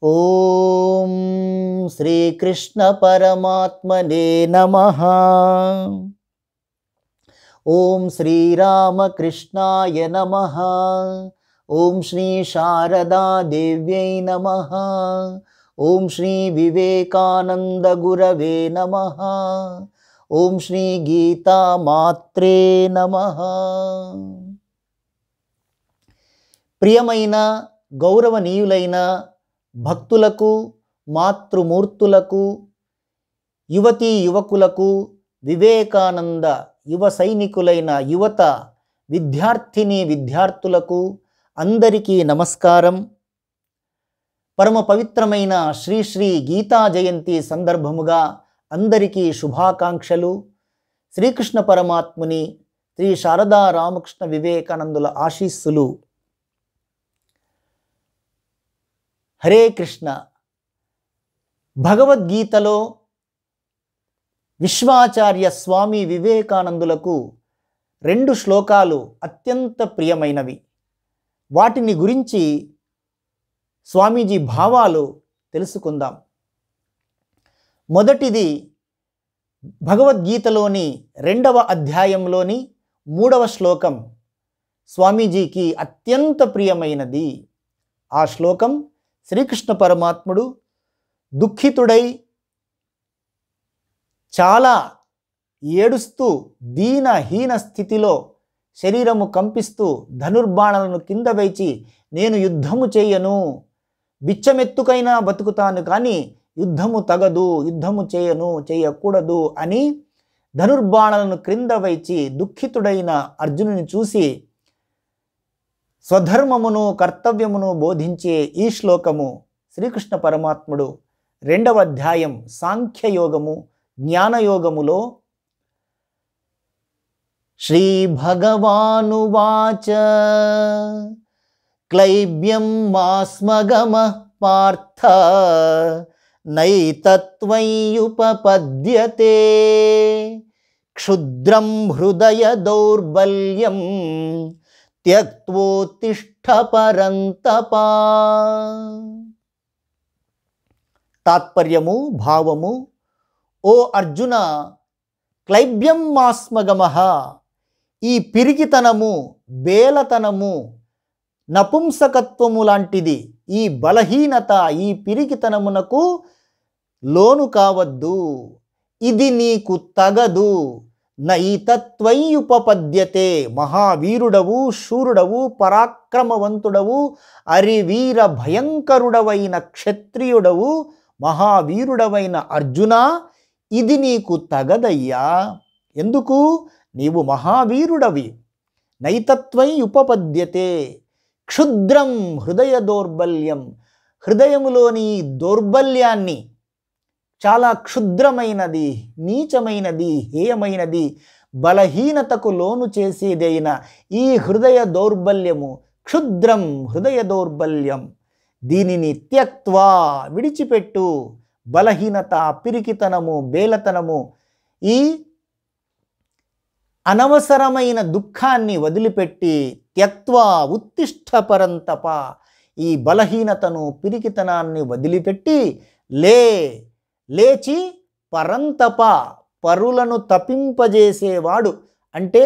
ఓం శ్రీకృష్ణ పరమాత్మనే నమః. ఓం శ్రీరామకృష్ణాయ నమః. ఓం శ్రీ శారదా దేవ్యై నమః. ఓం శ్రీ వివేకానంద గురవే నమః. ఓం శ్రీ గీతా మాత్రే నమః. ప్రియమైన గౌరవనీయులైన భక్తులకు, మాతృమూర్తులకు, యువతీ యువకులకు, వివేకానంద యువ సైనికులైన యువత విద్యార్థిని విద్యార్థులకు అందరికీ నమస్కారం. పరమ పవిత్రమైన శ్రీ శ్రీ గీతా జయంతి సందర్భముగా అందరికీ శుభాకాంక్షలు. శ్రీకృష్ణ పరమాత్ముని, శ్రీ శారదా రామకృష్ణ వివేకానందుల ఆశీస్సులు. హరే కృష్ణ. భగవద్గీతలో విశ్వాచార్య స్వామి వివేకానందులకు 2 శ్లోకాలు అత్యంత ప్రియమైనవి. వాటిని గురించి స్వామీజీ భావాలు తెలుసుకుందాం. మొదటిది భగవద్గీతలోని 2వ అధ్యాయంలోని 3వ శ్లోకం స్వామీజీకి అత్యంత ప్రియమైనది. ఆ శ్లోకం శ్రీకృష్ణ పరమాత్ముడు దుఃఖితుడై చాలా ఏడుస్తూ దీనహీన స్థితిలో శరీరము కంపిస్తూ ధనుర్బాణాలను కింద వేచి నేను యుద్ధము చేయను, బిచ్చమెత్తుకైనా బతుకుతాను కానీ యుద్ధము తగదు, యుద్ధము చేయకూడదు అని ధనుర్బాణాలను క్రింద వేచి దుఃఖితుడైన అర్జునుని చూసి స్వధర్మమును కర్తవ్యమును బోధించే ఈ శ్లోకము శ్రీకృష్ణ పరమాత్ముడు 2వ అధ్యాయం సాంఖ్యయోగము జ్ఞానయోగములో శ్రీ భగవానువాచ క్లైబ్యం మాస్మగమః పార్థ నైతత్వయ్యుపపద్యతే క్షుద్రం హృదయ దౌర్బల్యం త్యక్త్వోత్తిష్ఠ పరంతపా. తాత్పర్యము, భావము. ఓ అర్జున, క్లైబ్యం మాస్మగమః, ఈ పిరికితనము, బేలతనము, నపుంసకత్వము లాంటిది, ఈ బలహీనత, ఈ పిరికితనమునకు లోను కావద్దు. ఇది నీకు తగదు. నైతత్వయ్యుపపద్యతే, మహావీరుడవు, శూరుడవు, పరాక్రమవంతుడవు, అరివీర భయంకరుడవైన క్షత్రియుడవు, మహావీరుడవైన అర్జున, ఇది నీకు తగదయ్యా. ఎందుకు? నీవు మహావీరుడవి. నైతత్వయ్యుపపద్యతే క్షుద్రం హృదయ దౌర్బల్యం, హృదయములోని దౌర్బల్యాన్ని, చాలా క్షుద్రమైనది, నీచమైనది, హేయమైనది, బలహీనతకు లోను చేసేదైన ఈ హృదయ దౌర్బల్యము, క్షుద్రం హృదయ దౌర్బల్యం, దీనిని త్యక్త్వా, విడిచిపెట్టు. బలహీనత, పిరికితనము, బేలతనము, ఈ అనవసరమైన దుఃఖాన్ని వదిలిపెట్టి త్యక్త్వా ఉత్తిష్ఠ పరంతప, ఈ బలహీనతను, పిరికితనాన్ని వదిలిపెట్టి లేచి పరంతప, పరులను తపింపజేసేవాడు, అంటే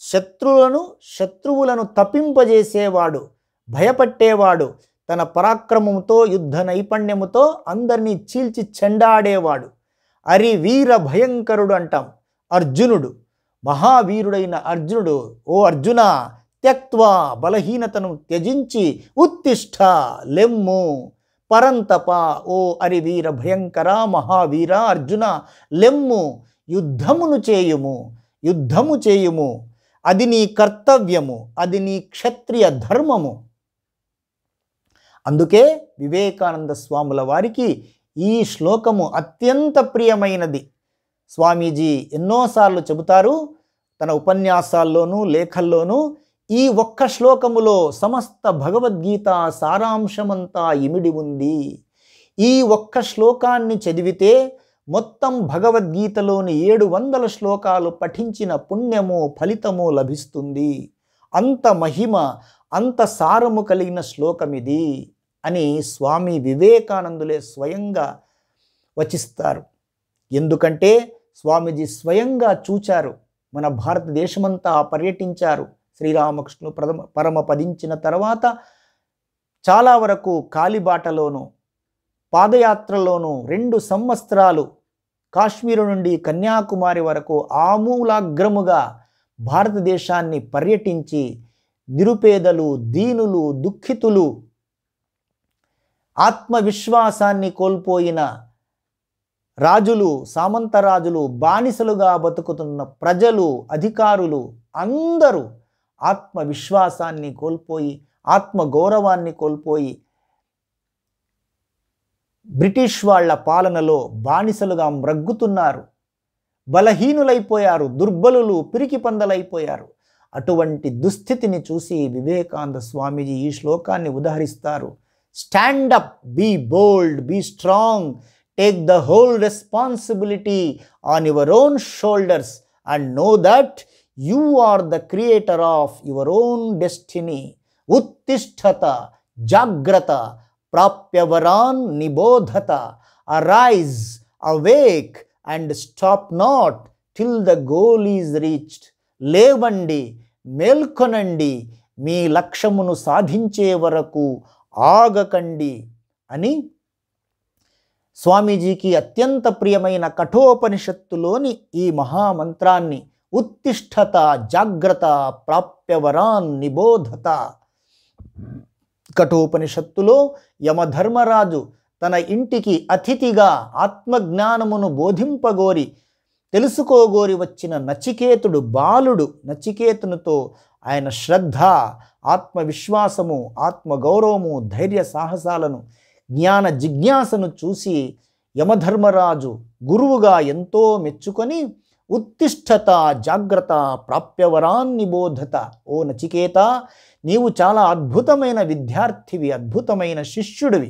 శత్రువులను తపింపజేసేవాడు, భయపట్టేవాడు, తన పరాక్రమంతో, యుద్ధ నైపుణ్యముతో అందరినీ చీల్చి చెండాడేవాడు, అరివీర భయంకరుడు అంటాం అర్జునుడు, మహావీరుడైన అర్జునుడు. ఓ అర్జున, త్యక్త్వా, బలహీనతను త్యజించి ఉత్తిష్ఠ, లెమ్ము, పరంతప, ఓ అరివీర భయంకర మహావీర అర్జున, లెమ్ము, యుద్ధమును చేయుము. అది నీ కర్తవ్యము, అది నీ క్షత్రియ ధర్మము. అందుకే వివేకానంద స్వాముల వారికి ఈ శ్లోకము అత్యంత ప్రియమైనది. స్వామీజీ ఎన్నోసార్లు చెబుతారు తన ఉపన్యాసాల్లోనూ లేఖల్లోనూ, ఈ ఒక్క శ్లోకములో సమస్త భగవద్గీత సారాంశమంతా ఇమిడి ఉంది. ఈ ఒక్క శ్లోకాన్ని చదివితే మొత్తం భగవద్గీతలోని 700 శ్లోకాలు పఠించిన పుణ్యము, ఫలితము లభిస్తుంది. అంత మహిమ, అంత సారము కలిగిన శ్లోకమిది. అని స్వామి వివేకానందులే స్వయంగా వచిస్తారు. ఎందుకంటే స్వామీజీ స్వయంగా చూచారు. మన భారతదేశమంతా పర్యటించారు. శ్రీరామకృష్ణులు పరమపదించిన తర్వాత చాలా వరకు కాలిబాటలోను పాదయాత్రలోను 2 సంవత్సరాలు కాశ్మీరు నుండి కన్యాకుమారి వరకు ఆమూలాగ్రముగా భారతదేశాన్ని పర్యటించి నిరుపేదలు, దీనులు, దుఃఖితులు, ఆత్మవిశ్వాసాన్ని కోల్పోయిన రాజులు, సామంతరాజులు, బానిసలుగా బతుకుతున్న ప్రజలు, అధికారులు అందరూ ఆత్మవిశ్వాసాన్ని కోల్పోయి, ఆత్మగౌరవాన్ని కోల్పోయి బ్రిటిష్ వాళ్ళ పాలనలో బానిసలుగా మ్రగ్గుతున్నారు. బలహీనులైపోయారు, దుర్బలులు, పిరికి పందలైపోయారు. అటువంటి దుస్థితిని చూసి వివేకానంద స్వామీజీ ఈ శ్లోకాన్ని ఉదహరిస్తారు. Stand up, be bold, be strong, take the whole responsibility on your own shoulders and know that you are the creator of your own destiny. ఉత్తిష్ఠత, జాగ్రత్త, ప్రాప్యవరాన్ నిబోధత. Arise, awake and stop not till the goal is reached. లేవండి, మేల్కొనండి, మీ లక్ష్యమును సాధించే వరకు ఆగకండి అని స్వామీజీకి అత్యంత ప్రియమైన కఠోపనిషత్తులోని ఈ మహామంత్రాన్ని ఉత్తిష్ఠత, జాగ్రత్త, ప్రాప్యవరాన్ నిబోధత. కఠోపనిషత్తులో యమధర్మరాజు తన ఇంటికి అతిథిగా ఆత్మజ్ఞానమును బోధింపగోరి తెలుసుకోగోరి వచ్చిన నచికేతుడు బాలుడు. నచికేతునితో ఆయన శ్రద్ధ, ఆత్మవిశ్వాసము, ఆత్మగౌరవము, ధైర్య సాహసాలను, జ్ఞాన జిజ్ఞాసను చూసి యమధర్మరాజు గురువుగా ఎంతో మెచ్చుకొని ఉత్తిష్ఠత, జాగ్రత్త, ప్రాప్యవరాన్ నిబోధత. ఓ నచికేత, నీవు చాలా అద్భుతమైన విద్యార్థివి, అద్భుతమైన శిష్యుడివి.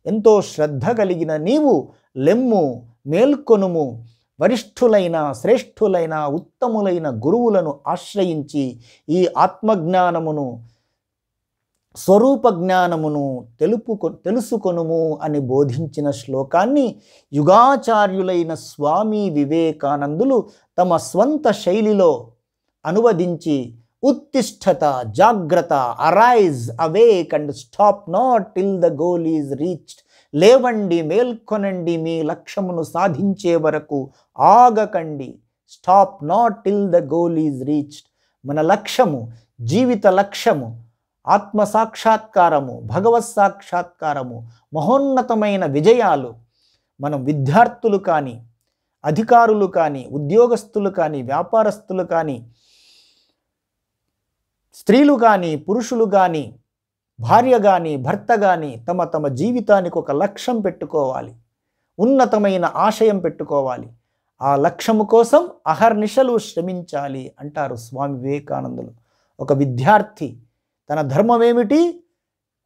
ఎంతో శ్రద్ధ కలిగిన నీవు లెమ్ము, మేల్కొనుము. వరిష్ఠులైన, శ్రేష్ఠులైన, ఉత్తములైన గురువులను ఆశ్రయించి ఈ ఆత్మజ్ఞానమును, స్వరూప జ్ఞానమును తెలుసుకొనుము అని బోధించిన శ్లోకాన్ని యుగాచార్యులైన స్వామి వివేకానందులు తమ స్వంత శైలిలో అనువదించి ఉత్తిష్ఠత, జాగ్రత్త, arise, awake and stop not till the goal is reached. లేవండి, మేల్కొనండి, మీ లక్ష్యమును సాధించే వరకు ఆగకండి. Stop not till the goal is reached. మన లక్ష్యము, జీవిత లక్ష్యము ఆత్మసాక్షాత్కారము, భగవత్ సాక్షాత్కారము, మహోన్నతమైన విజయాలు. మనం విద్యార్థులు కానీ, అధికారులు కానీ, ఉద్యోగస్తులు కానీ, వ్యాపారస్తులు కానీ, స్త్రీలు కానీ, పురుషులు కానీ, భార్య కానీ, భర్త కానీ తమ తమ జీవితానికి ఒక లక్ష్యం పెట్టుకోవాలి, ఉన్నతమైన ఆశయం పెట్టుకోవాలి. ఆ లక్ష్యము కోసం అహర్నిశలు శ్రమించాలి అంటారు స్వామి వివేకానందులు. ఒక విద్యార్థి తన ధర్మం ఏమిటి?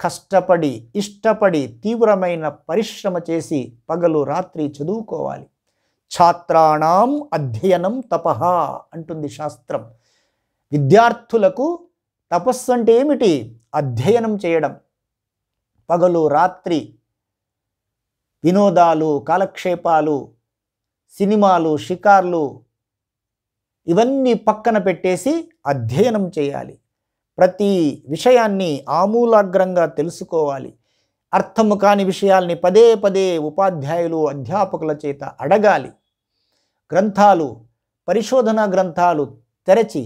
కష్టపడి, ఇష్టపడి, తీవ్రమైన పరిశ్రమ చేసి పగలు రాత్రి చదువుకోవాలి. ఛాత్రాణం అధ్యయనం తపః అంటుంది శాస్త్రం. విద్యార్థులకు తపస్సు అంటే ఏమిటి? అధ్యయనం చేయడం. పగలు రాత్రి వినోదాలు, కాలక్షేపాలు, సినిమాలు, షికార్లు ఇవన్నీ పక్కన పెట్టేసి అధ్యయనం చేయాలి. ప్రతి విషయాన్ని ఆమూలాగ్రంగా తెలుసుకోవాలి. అర్థము కాని విషయాల్ని పదే పదే ఉపాధ్యాయులు, అధ్యాపకుల చేత అడగాలి. గ్రంథాలు, పరిశోధనా గ్రంథాలు తెరచి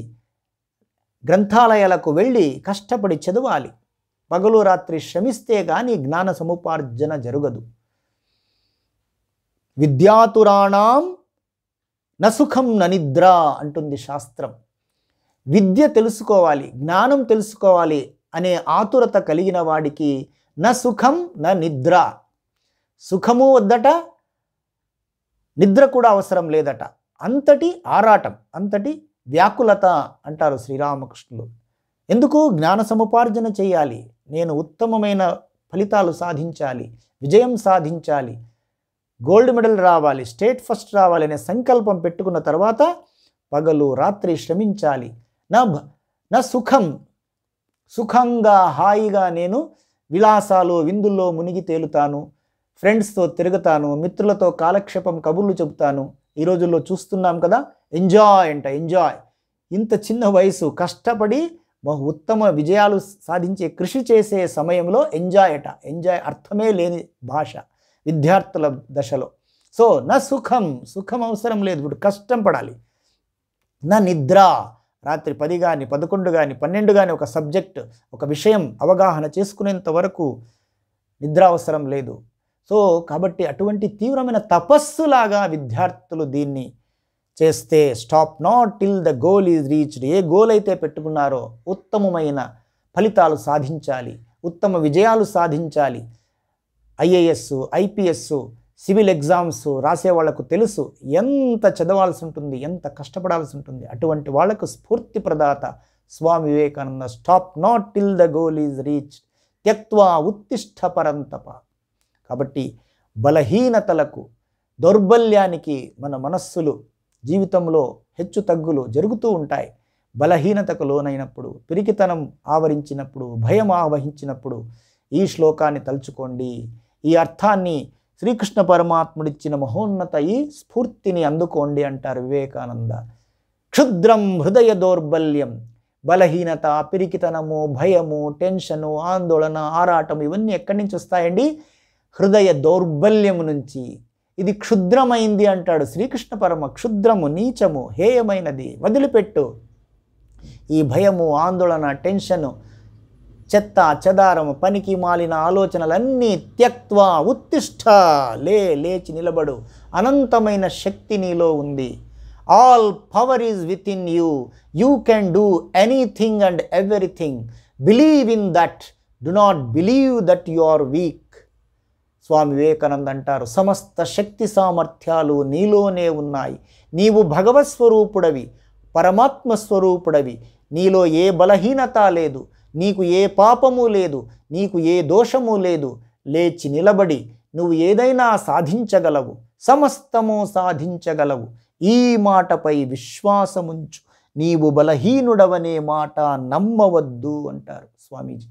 గ్రంథాలయాలకు వెళ్ళి కష్టపడి చదవాలి. పగలు రాత్రి శ్రమిస్తే కానీ జ్ఞాన సముపార్జన జరగదు. విద్యాతురాణం నసుఖం ననిద్ర అంటుంది శాస్త్రం. విద్య తెలుసుకోవాలి, జ్ఞానం తెలుసుకోవాలి అనే ఆతురత కలిగిన వాడికి న సుఖం న నిద్ర. సుఖము వద్దట, నిద్ర కూడా అవసరం లేదట. అంతటి ఆరాటం, అంతటి వ్యాకులత అంటారు శ్రీరామకృష్ణులు. ఎందుకు? జ్ఞాన సముపార్జన చేయాలి, నేను ఉత్తమమైన ఫలితాలు సాధించాలి, విజయం సాధించాలి, గోల్డ్ మెడల్ రావాలి, స్టేట్ ఫస్ట్ రావాలి అనే సంకల్పం పెట్టుకున్న తర్వాత పగలు రాత్రి శ్రమించాలి. నా సుఖం, సుఖంగా హాయిగా నేను విలాసాలు విందుల్లో మునిగి తేలుతాను, ఫ్రెండ్స్తో తిరుగుతాను, మిత్రులతో కాలక్షేపం కబుర్లు చెబుతాను. ఈ రోజుల్లో చూస్తున్నాం కదా, ఎంజాయ్ అంట, ఎంజాయ్. ఇంత చిన్న వయసు కష్టపడి ఉత్తమ విజయాలు సాధించే కృషి చేసే సమయంలో ఎంజాయ్ అట. ఎంజాయ్ అర్థమే లేని భాష విద్యార్థుల దశలో. సో నా సుఖం అవసరం లేదు, ఇప్పుడు కష్టం పడాలి. నా నిద్ర, రాత్రి 10 కానీ 11 కానీ 12 కానీ ఒక సబ్జెక్ట్, ఒక విషయం అవగాహన చేసుకునేంత వరకు నిద్ర అవసరం లేదు. సో కాబట్టి అటువంటి తీవ్రమైన తపస్సులాగా విద్యార్థులు దీన్ని చేస్తే, stop not till the goal is reached, A goal అయితే పెట్టుకున్నారో ఉత్తమమైన ఫలితాలు సాధించాలి, ఉత్తమ విజయాలు సాధించాలి. ఐఏఎస్, ఐపీఎస్, సివిల్ ఎగ్జామ్స్ రాసే వాళ్లకు తెలుసు ఎంత చదవాల్సి ఉంటుంది, ఎంత కష్టపడాల్సి ఉంటుంది. అటువంటి వాళ్లకు స్ఫూర్తి ప్రదాత Swami Vivekananda. Stop not till the goal is reached త్యక్త్వా ఉత్తిష్ఠ పరంతప. కాబట్టి బలహీనతలకు, దౌర్బల్యానికి మన మనస్సులు జీవితంలో హెచ్చు తగ్గులు జరుగుతూ ఉంటాయి. బలహీనతకు లోనైనప్పుడు, పిరికితనం ఆవరించినప్పుడు, భయం ఆవహించినప్పుడు ఈ శ్లోకాన్ని తలుచుకోండి. ఈ అర్థాన్ని, శ్రీకృష్ణ పరమాత్ముడిచ్చిన మహోన్నత ఈ స్ఫూర్తిని అందుకోండి అంటారు వివేకానంద. క్షుద్రం హృదయ దౌర్బల్యం, బలహీనత, పిరికితనము, భయము, టెన్షను, ఆందోళన, ఆరాటం ఇవన్నీ ఎక్కడి నుంచి వస్తాయండి? హృదయ దౌర్బల్యము నుంచి. ఇది క్షుద్రమైంది అంటాడు శ్రీకృష్ణ పరమ. క్షుద్రము, నీచము, హేయమైనది, వదిలిపెట్టు. ఈ భయము, ఆందోళన, టెన్షను, చెత్త చెదారము, పనికి మాలిన ఆలోచనలన్నీ త్యక్త్వా ఉత్తిష్ఠ, లేచి నిలబడు. అనంతమైన శక్తి నీలో ఉంది. All power is within you. You can do anything and everything. Believe in that, do not believe that you are weak. Swami Vivekananda అంటారు, సమస్త శక్తి సామర్థ్యాలు నీలోనే ఉన్నాయి. నీవు భగవత్ స్వరూపుడవి, పరమాత్మ స్వరూపుడవి. నీలో ఏ బలహీనత లేదు, నీకు ఏ పాపము లేదు, నీకు ఏ దోషము లేదు. లేచి నిలబడి నువ్వు ఏదైనా సాధించగలవు, సమస్తము సాధించగలవు. ఈ మాటపై విశ్వాసముంచు. నీవు బలహీనుడవనే మాట నమ్మవద్దు అంటారు స్వామీజీ.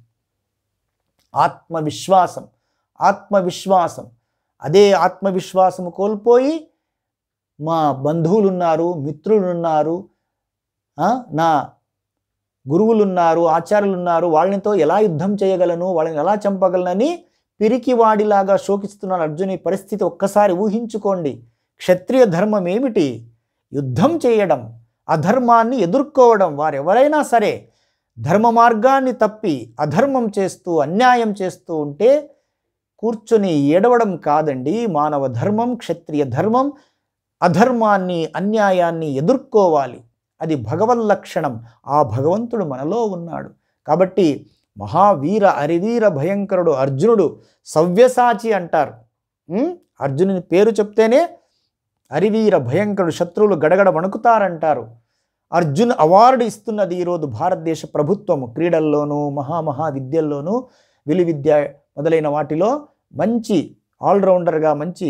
ఆత్మవిశ్వాసం. అదే ఆత్మవిశ్వాసము కోల్పోయి మా బంధువులున్నారు, మిత్రులున్నారు, నా గురువులున్నారు, ఆచార్యులున్నారు, వాళ్ళనితో ఎలా యుద్ధం చేయగలను, వాళ్ళని ఎలా చంపగలనని పిరికివాడిలాగా శోకిస్తున్నాడు అర్జుని పరిస్థితి ఒక్కసారి ఊహించుకోండి. క్షత్రియ ధర్మం ఏమిటి? యుద్ధం చేయడం, అధర్మాన్ని ఎదుర్కోవడం. వారెవరైనా సరే ధర్మ మార్గాన్ని తప్పి అధర్మం చేస్తూ, అన్యాయం చేస్తూ ఉంటే కూర్చొని ఏడవడం కాదండి మానవ ధర్మం, క్షత్రియ ధర్మం. అధర్మాన్ని, అన్యాయాన్ని ఎదుర్కోవాలి. అది భగవన్ లక్షణం. ఆ భగవంతుడు మనలో ఉన్నాడు. కాబట్టి మహావీర అరివీర భయంకరుడు అర్జునుడు సవ్యసాచి అంటారు. అర్జునుని పేరు చెప్తేనే అరివీర భయంకరుడు, శత్రువులు గడగడ వణుకుతారంటారు. అర్జున్ అవార్డు ఇస్తున్నది ఈరోజు భారతదేశ ప్రభుత్వము. క్రీడల్లోనూ, మహా విద్యల్లోనూ, విలువిద్య మొదలైన వాటిలో మంచి ఆల్రౌండర్గా, మంచి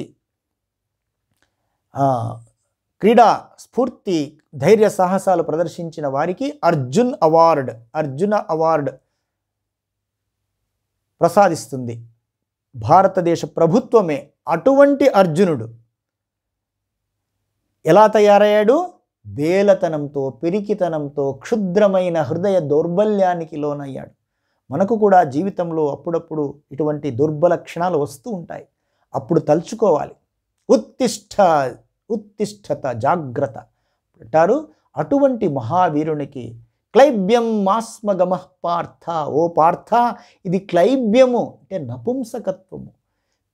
క్రీడా స్ఫూర్తి, ధైర్య సాహసాలు ప్రదర్శించిన వారికి అర్జున అవార్డ్ ప్రసాదిస్తుంది భారతదేశ ప్రభుత్వమే. అటువంటి అర్జునుడు ఎలా తయారయ్యాడు? బేలతనంతో, పిరికితనంతో, క్షుద్రమైన హృదయ దౌర్బల్యానికి లోనయ్యాడు. మనకు కూడా జీవితంలో అప్పుడప్పుడు ఇటువంటి దుర్బల క్షణాలు వస్తూ ఉంటాయి. అప్పుడు తలుచుకోవాలి. ఉత్తిష్ఠత, జాగ్రత్త అంటారు. అటువంటి మహావీరునికి క్లైబ్యం మాస్మగమః పార్థ. ఓ పార్థ, ఇది క్లైబ్యము అంటే నపుంసకత్వము,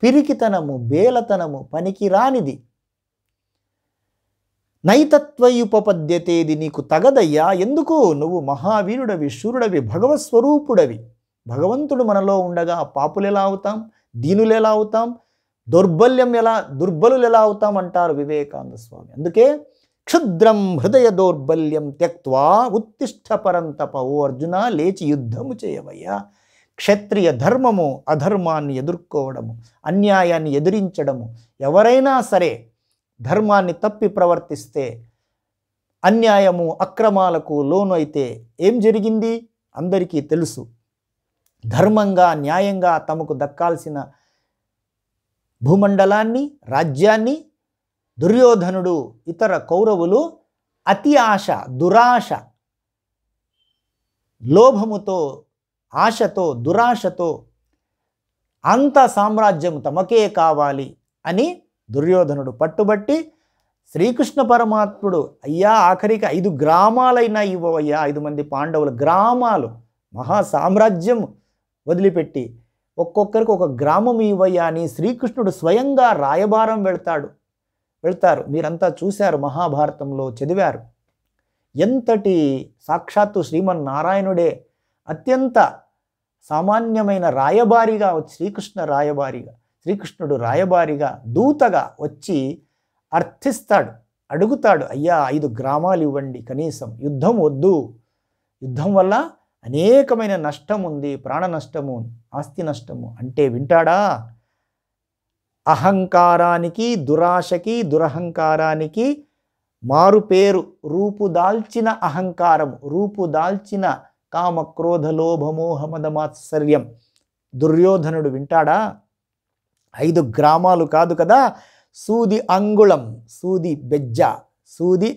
పిరికితనము, బేలతనము, పనికిరానిది. నైతత్వయుపపద్యతే, ఇది నీకు తగదయ్యా. ఎందుకు? నువ్వు మహావీరుడవి, శూరుడవి, భగవత్ స్వరూపుడవి. భగవంతుడు మనలో ఉండగా పాపులు ఎలా అవుతాం? దీనులు ఎలా అవుతాం? దుర్బలులు ఎలా అవుతాం అంటారు వివేకానంద స్వామి. అందుకే క్షుద్రం హృదయ దౌర్బల్యం త్యక్త్వా ఉత్తిష్ఠ పరంతప. ఓ అర్జున, లేచి యుద్ధము చేయవయ్యా. క్షత్రియ ధర్మము అధర్మాన్ని ఎదుర్కోవడము, అన్యాయాన్ని ఎదిరించడము. ఎవరైనా సరే ధర్మాన్ని తప్పి ప్రవర్తిస్తే, అన్యాయము అక్రమాలకు లోను అయితే ఏం జరిగింది అందరికీ తెలుసు. ధర్మంగా న్యాయంగా తమకు దక్కాల్సిన భూమండలాన్ని రాజ్యాన్ని దుర్యోధనుడు ఇతర కౌరవులు అతి ఆశ దురాశ లోభముతో ఆశతో దురాశతో అంత సామ్రాజ్యం తమకే కావాలి అని దుర్యోధనుడు పట్టుబట్టి శ్రీకృష్ణ పరమాత్ముడు అయ్యా ఆఖరికి 5 గ్రామాలైనా ఇవ్వవయ్యా 5 మంది పాండవుల గ్రామాలు మహా సామ్రాజ్యం వదిలిపెట్టి ఒక్కొక్కరికి ఒక గ్రామం ఇవ్వయ్యా అని శ్రీకృష్ణుడు స్వయంగా రాయబారం వెళ్తారు. మీరంతా చూశారు, మహాభారతంలో చదివారు. ఎంతటి సాక్షాత్తు శ్రీమన్నారాయణుడే అత్యంత సామాన్యమైన రాయబారిగా శ్రీకృష్ణుడు రాయబారిగా దూతగా వచ్చి అర్థిస్తాడు, అడుగుతాడు, అయ్యా 5 గ్రామాలు ఇవ్వండి, కనీసం యుద్ధం వద్దు, యుద్ధం వల్ల అనేకమైన నష్టం ఉంది, ప్రాణ నష్టము, ఆస్తి నష్టము అంటే వింటాడా? అహంకారానికి దురాశకి దురహంకారానికి మారుపేరు రూపుదాల్చిన అహంకారం, రూపుదాల్చిన కామ క్రోధ లోభ మోహ మద మాత్సర్యం. దుర్యోధనుడు వింటాడా? 5 గ్రామాలు కాదు కదా, సూది అంగుళం, సూది బెజ్జ, సూది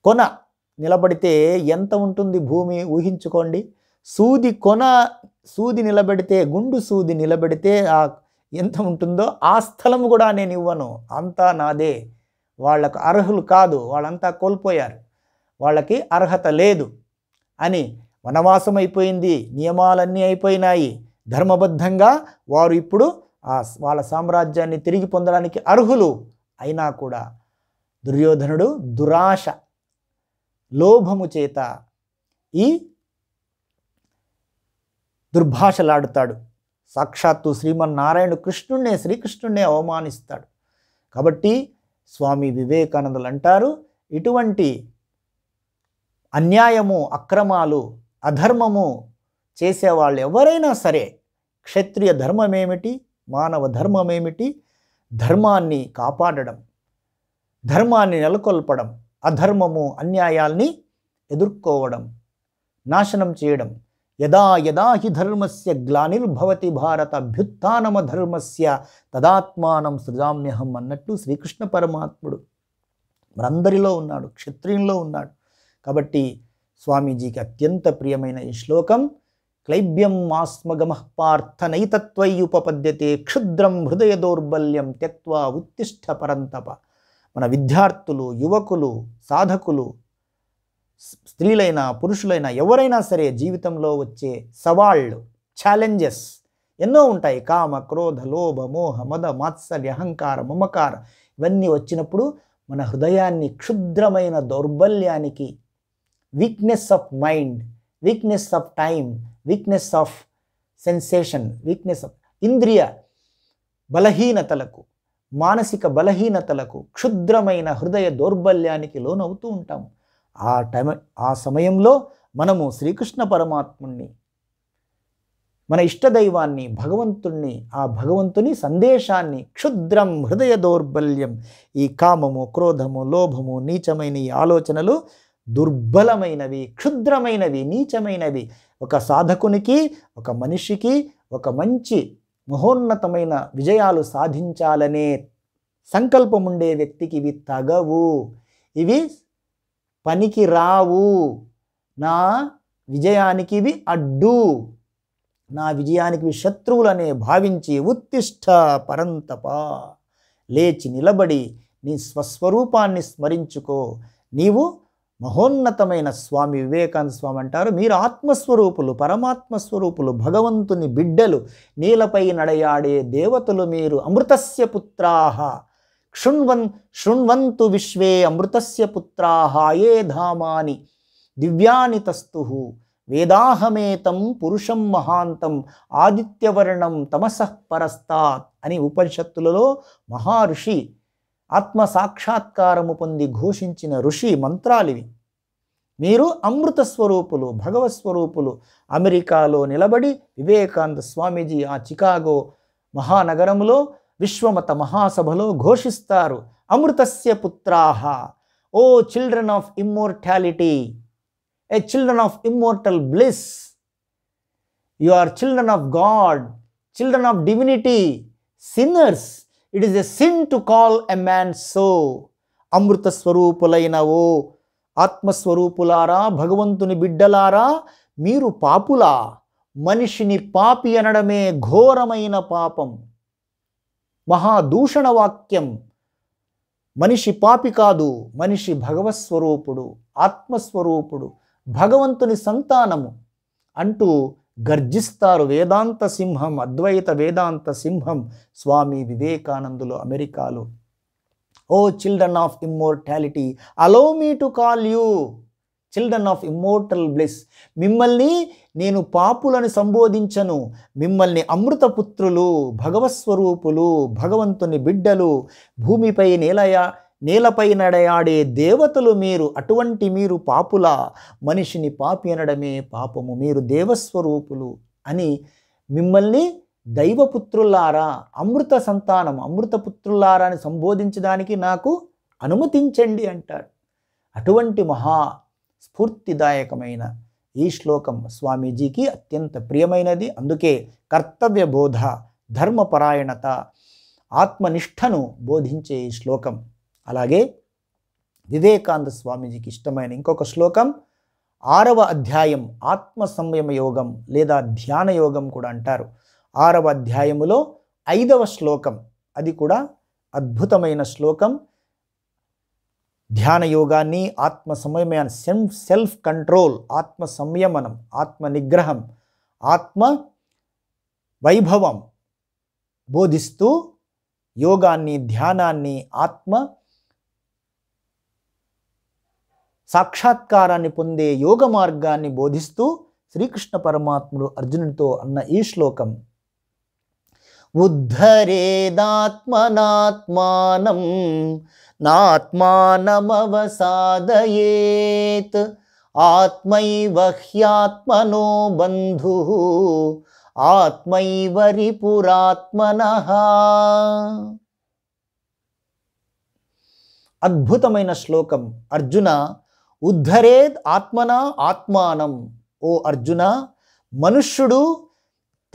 కొన నిలబడితే ఎంత ఉంటుంది భూమి ఊహించుకోండి. సూది నిలబెడితే, గుండు సూది నిలబెడితే ఎంత ఉంటుందో ఆ స్థలం కూడా నేను ఇవ్వను, అంతా నాదే, వాళ్ళకు అర్హులు కాదు, వాళ్ళంతా కోల్పోయారు, వాళ్ళకి అర్హత లేదు అని వనవాసం అయిపోయింది, నియమాలన్నీ అయిపోయినాయి, ధర్మబద్ధంగా వారు ఇప్పుడు వాళ్ళ సామ్రాజ్యాన్ని తిరిగి పొందడానికి అర్హులు అయినా కూడా దుర్యోధనుడు దురాశ లోభము చేత ఈ దుర్భాషలాడుతాడు. సాక్షాత్తు శ్రీమన్నారాయణ శ్రీకృష్ణుణ్ణే అవమానిస్తాడు. కాబట్టి స్వామి వివేకానందులు అంటారు, ఇటువంటి అన్యాయము అక్రమాలు అధర్మము చేసేవాళ్ళు ఎవరైనా సరే, క్షత్రియ ధర్మం ఏమిటి, మానవ ధర్మం ఏమిటి, ధర్మాన్ని కాపాడడం, ధర్మాన్ని నెలకొల్పడం, అధర్మము అన్యాయాల్ని ఎదుర్కోవడం, నాశనం చేయడం. యదా యదా హి ధర్మస్య గ్లానిర్భవతి భారత అభ్యుత్థానమ ధర్మస్య తదాత్మానం సృజామ్యహం అన్నట్టు శ్రీకృష్ణ పరమాత్ముడు మనందరిలో ఉన్నాడు, క్షత్రియుల్లో ఉన్నాడు. కాబట్టి స్వామీజీకి అత్యంత ప్రియమైన ఈ శ్లోకం, క్లైబ్యం ఆస్మగమః పార్థ నైతత్వయ్యుపపద్యతే క్షుద్రం హృదయ దౌర్బల్యం త్యక్త్వా ఉత్తిష్ఠ పరంతప. మన విద్యార్థులు, యువకులు, సాధకులు, స్త్రీలైనా పురుషులైనా ఎవరైనా సరే జీవితంలో వచ్చే సవాళ్ళు, ఛాలెంజెస్ ఎన్నో ఉంటాయి. కామ క్రోధ లోభ మోహ మద మాత్సర్య అహంకార మమకార ఇవన్నీ వచ్చినప్పుడు మన హృదయాన్ని క్షుద్రమైన దౌర్బల్యానికి, weakness of mind, weakness of time, weakness of sensation, weakness of ఇంద్రియ బలహీనతలకు, మానసిక బలహీనతలకు, క్షుద్రమైన హృదయ దౌర్బల్యానికి లోనవుతూ ఉంటాం. ఆ సమయంలో మనము శ్రీకృష్ణ పరమాత్ముణ్ణి, మన ఇష్టదైవాన్ని, భగవంతుణ్ణి, ఆ భగవంతుని సందేశాన్ని, క్షుద్రం హృదయ దౌర్బల్యం, ఈ కామము క్రోధము లోభము నీచమైన ఈ ఆలోచనలు దుర్బలమైనవి, క్షుద్రమైనవి, నీచమైనవి. ఒక సాధకునికి, ఒక మనిషికి, ఒక మంచి మహోన్నతమైన విజయాలు సాధించాలనే సంకల్పం ఉండే వ్యక్తికి ఇవి తగవు, ఇవి పనికి రావు, నా విజయానికి ఇవి అడ్డు, నా విజయానికి శత్రువులనే భావించి ఉత్తిష్ఠ పరంతప, లేచి నిలబడి నీ స్వస్వరూపాన్ని స్మరించుకో. నీవు మహోన్నతమైన స్వామి వివేకానంద స్వామి అంటారు, మీరు ఆత్మస్వరూపులు, పరమాత్మస్వరూపులు, భగవంతుని బిడ్డలు, నీలపై నడయాడే దేవతలు మీరు. అమృతస్య పుత్రాః శృణ్వంతు విశ్వే అమృతస్య పుత్రాః ఏ ధామాని దివ్యాని తస్తుః వేదాహమేతం పురుషం మహాంతం ఆదిత్యవర్ణం తమసః పరస్తాత్ అని ఉపనిషత్తులలో మహర్షి ఆత్మ సాక్షాత్కారము పొంది ఘోషించిన ఋషి మంత్రాలివి. మీరు అమృత స్వరూపులు, భగవత్ స్వరూపులు. అమెరికాలో నిలబడి వివేకానంద స్వామీజీ ఆ చికాగో మహానగరంలో విశ్వమత మహాసభలో ఘోషిస్తారు, అమృతస్య పుత్రాః, O children of immortality, ye children of immortal bliss, you are children of God, children of divinity, sinners. It is a sin to call a man so. అమృత స్వరూపులైన ఓ ఆత్మస్వరూపులారా, భగవంతుని బిడ్డలారా, మీరు పాపులా. మనిషిని పాపి అనడమే ఘోరమైన పాపం, మహాదూషణ వాక్యం. మనిషి పాపి కాదు, మనిషి భగవత్స్వరూపుడు, ఆత్మస్వరూపుడు, భగవంతుని సంతానము అంటూ గర్జిస్తారు వేదాంత సింహం, అద్వైత వేదాంత సింహం స్వామి వివేకానందులు అమెరికాలో. O children of immortality, allow me to call you children of immortal bliss. మిమ్మల్ని నేను పాపులను సంబోధించను, మిమ్మల్ని అమృతపుత్రులు, భగవత్స్వరూపులు, భగవంతుని బిడ్డలు, భూమిపై నేలపై నడయాడే దేవతలు మీరు. అటువంటి మీరు పాపుల. మనిషిని పాపి అనడమే పాపము, మీరు దేవస్వరూపులు అని మిమ్మల్ని దైవపుత్రులారా, అమృత సంతానం, అమృతపుత్రులారా అని సంబోధించడానికి నాకు అనుమతించండి అంటాడు. అటువంటి మహా స్ఫూర్తిదాయకమైన ఈ శ్లోకం స్వామీజీకి అత్యంత ప్రియమైనది. అందుకే కర్తవ్య బోధ, ధర్మపరాయణత, ఆత్మనిష్టను బోధించే ఈ శ్లోకం. అలాగే వివేకానంద స్వామీజీకి ఇష్టమైన ఇంకొక శ్లోకం 6వ అధ్యాయం, ఆత్మ సంయమ యోగం లేదా ధ్యాన యోగం కూడా అంటారు. 6వ అధ్యాయములో 5వ శ్లోకం, అది కూడా అద్భుతమైన శ్లోకం. ధ్యాన యోగాన్ని, ఆత్మ సంయమాన్ని, సెల్ఫ్ కంట్రోల్, ఆత్మ సంయమనం, ఆత్మ నిగ్రహం, ఆత్మ వైభవం బోధిస్తూ యోగాన్ని, ధ్యానాన్ని, ఆత్మ సాక్షాత్కారాన్ని పొందే యోగ మార్గాన్ని బోధిస్తూ శ్రీకృష్ణ పరమాత్ముడు అర్జునుడితో అన్న ఈ శ్లోకం, ఉద్ధరేదాత్మనాత్మానం నాత్మానమవసాదయేత్ ఆత్మైవ హ్యాత్మనో బంధుః ఆత్మైవ రిపురాత్మనః. అద్భుతమైన శ్లోకం. అర్జున, ఉద్ధరేద్ ఆత్మనా ఆత్మానం. ఓ అర్జున, మనుష్యుడు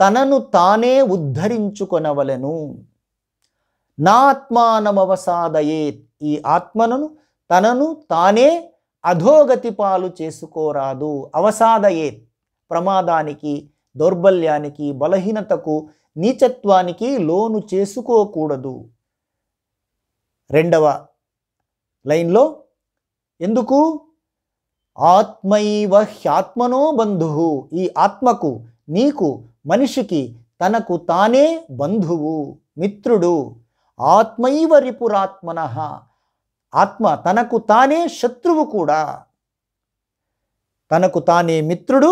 తనను తానే ఉద్ధరించుకొనవలెను. నా ఆత్మానమవసాదయేత్, ఈ ఆత్మను తనను తానే అధోగతి పాలు చేసుకోరాదు. అవసాదయేత్, ప్రమాదానికి, దౌర్బల్యానికి, బలహీనతకు, నీచత్వానికి లోను చేసుకోకూడదు. 2వ లైన్లో ఎందుకు? ఆత్మైవ హ్యాత్మనో బంధుః, ఈ ఆత్మకు, నీకు, మనిషికి తనకు తానే బంధువు, మిత్రుడు. ఆత్మైవ రిపురాత్మనః, ఆత్మ తనకు తానే శత్రువు కూడా. తనకు తానే మిత్రుడు,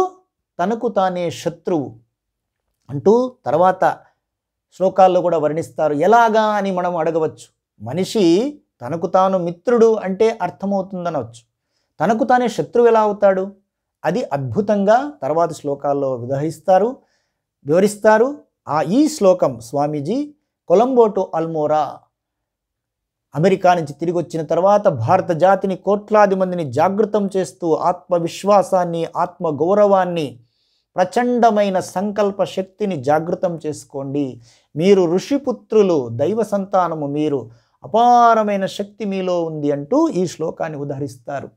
తనకు తానే శత్రువు అంటూ తర్వాత శ్లోకాల్లో కూడా వర్ణిస్తారు. ఎలాగా అని మనం అడగవచ్చు. మనిషి తనకు తాను మిత్రుడు అంటే అర్థమవుతుందనవచ్చు, తనకు తానే శత్రువు ఎలా అవుతాడు? అది అద్భుతంగా తర్వాత శ్లోకాల్లో వివరిస్తారు. ఈ శ్లోకం స్వామీజీ కొలంబో టు అల్మోరా, అమెరికా నుంచి తిరిగి వచ్చిన తర్వాత భారత జాతిని, కోట్లాది మందిని జాగృతం చేస్తూ ఆత్మవిశ్వాసాన్ని, ఆత్మగౌరవాన్ని, ప్రచండమైన సంకల్ప శక్తిని జాగృతం చేసుకోండి. మీరు ఋషిపుత్రులు, దైవ సంతానము, మీరు అపారమైన శక్తి మీలో ఉంది అంటూ ఈ శ్లోకాన్ని ఉదహరిస్తారు.